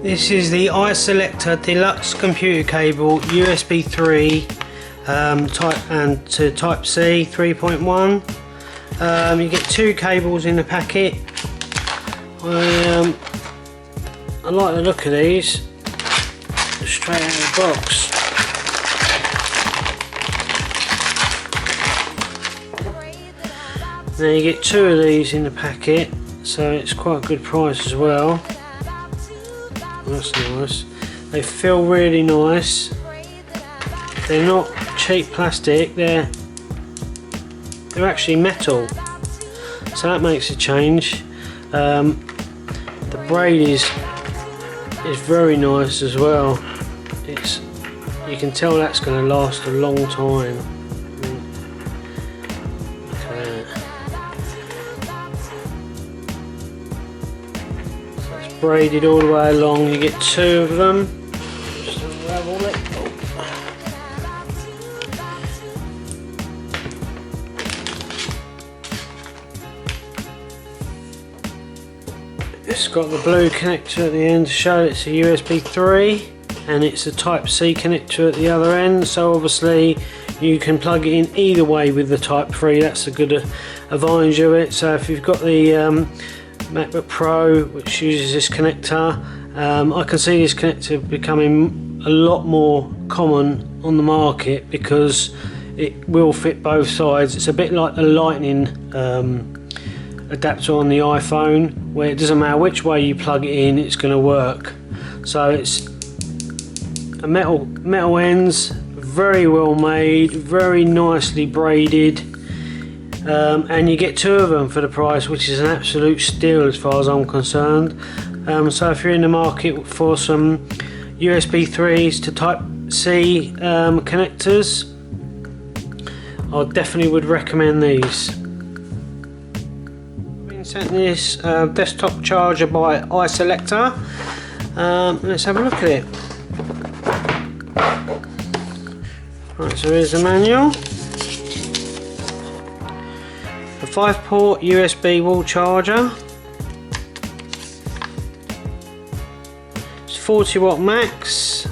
This is the iSelector Deluxe computer cable, USB 3 type and to Type C 3.1. You get two cables in the packet. I like the look of these straight out of the box. Now you get two of these in the packet, so it's quite a good price as well. That's nice. They feel really nice. They're not cheap plastic, they're actually metal, so that makes a change. The braid is very nice as well. You can tell that's going to last a long time. Braided all the way along. You get two of them. Just unravel it. It's got the blue connector at the end to show it's a USB 3, and it's a Type C connector at the other end, so obviously you can plug it in either way with the Type 3. That's a good advantage of it. So if you've got the MacBook Pro which uses this connector, I can see this connector becoming a lot more common on the market because it will fit both sides. It's a bit like the Lightning adapter on the iPhone, where it doesn't matter which way you plug it in, it's going to work. So it's a metal ends, very well made, very nicely braided. And you get two of them for the price, which is an absolute steal as far as I'm concerned. So if you're in the market for some USB 3s to Type C connectors, I definitely would recommend these. I've been sent this desktop charger by iSelector. Let's have a look at it. Right, so here's the manual. A 5-port USB wall charger. It's 40 watt max.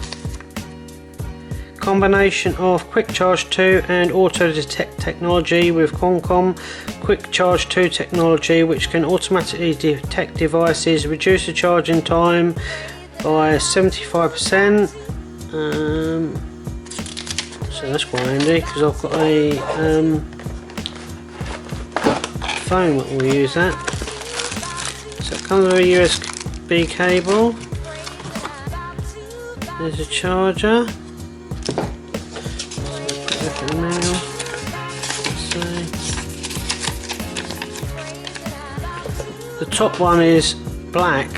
Combination of Quick Charge 2 and Auto Detect technology with Qualcomm Quick Charge 2 technology, which can automatically detect devices, reduce the charging time by 75%. So that's quite handy because I've got a phone that will use that. So it comes with a USB cable. There's a charger. The top one is black.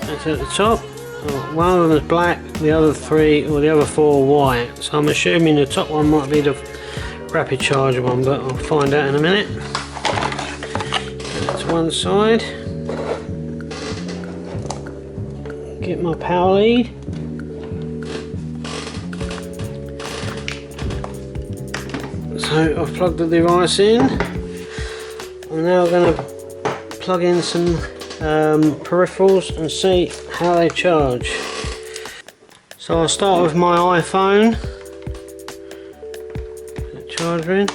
That's at the top. One of them is black, the other three or the other four are white. So I'm assuming the top one might be the rapid charger one, but I'll find out in a minute. That's one side. Get my power lead. So I've plugged the device in. I'm now going to plug in some peripherals and see how they charge. So I'll start with my iPhone. Charger in.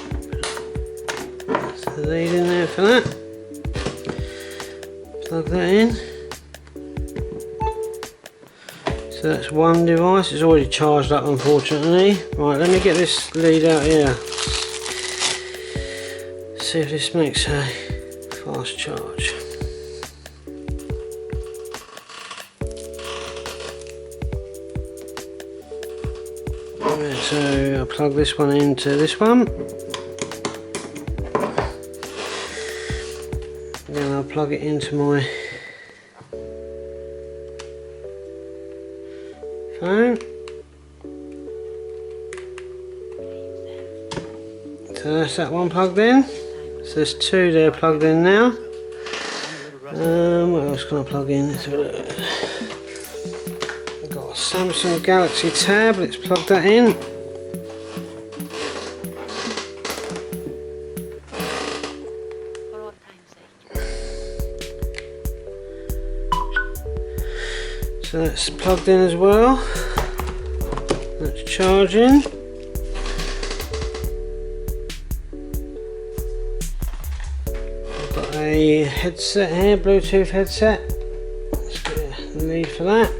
That's the lead in there for that. Plug that in. So that's one device. It's already charged up, unfortunately. Right, let me get this lead out here. See if this makes a fast charge. Right, so I'll plug this one into this one. Then I'll plug it into my phone. So that's that one plugged in. So there's two there plugged in now. What else can I plug in? Let's have a look. I've got a Samsung Galaxy Tab. Let's plug that in. So that's plugged in as well. That's charging. I've got a headset here, Bluetooth headset. Let's get the lead for that.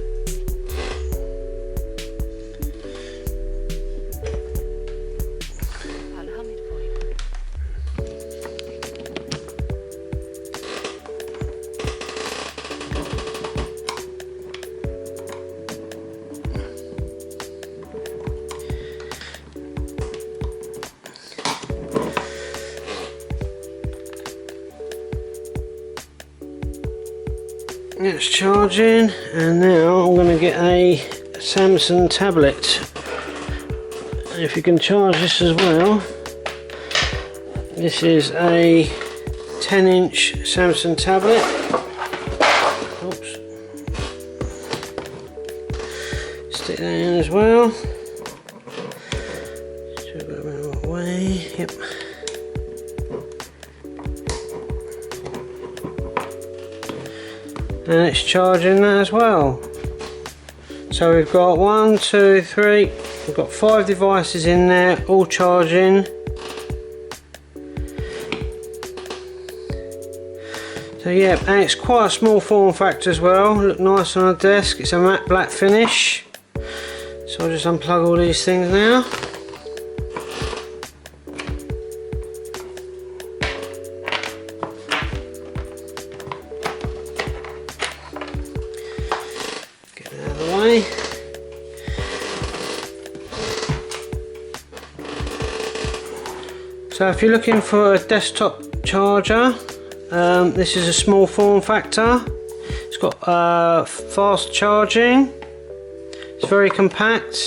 It's charging, and now I'm going to get a Samsung tablet. And if you can charge this as well, this is a 10-inch Samsung tablet. Oops. Stick that in as well. Should go the right way. Yep. And it's charging that as well. So we've got 1, 2, 3, we've got 5 devices in there, all charging. So yeah, and it's quite a small form factor as well. Look nice on a desk. It's a matte black finish. So I'll just unplug all these things now. So if you're looking for a desktop charger, this is a small form factor. It's got fast charging. It's very compact.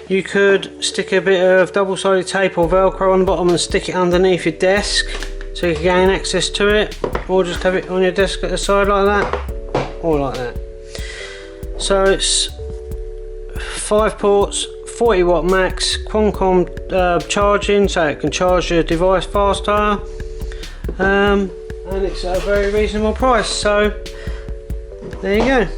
You could stick a bit of double-sided tape or Velcro on the bottom and stick it underneath your desk so you can gain access to it, or just have it on your desk at the side like that, or like that. So it's 5 ports, 40 watt max, Qualcomm charging, so it can charge your device faster, and it's at a very reasonable price. So there you go.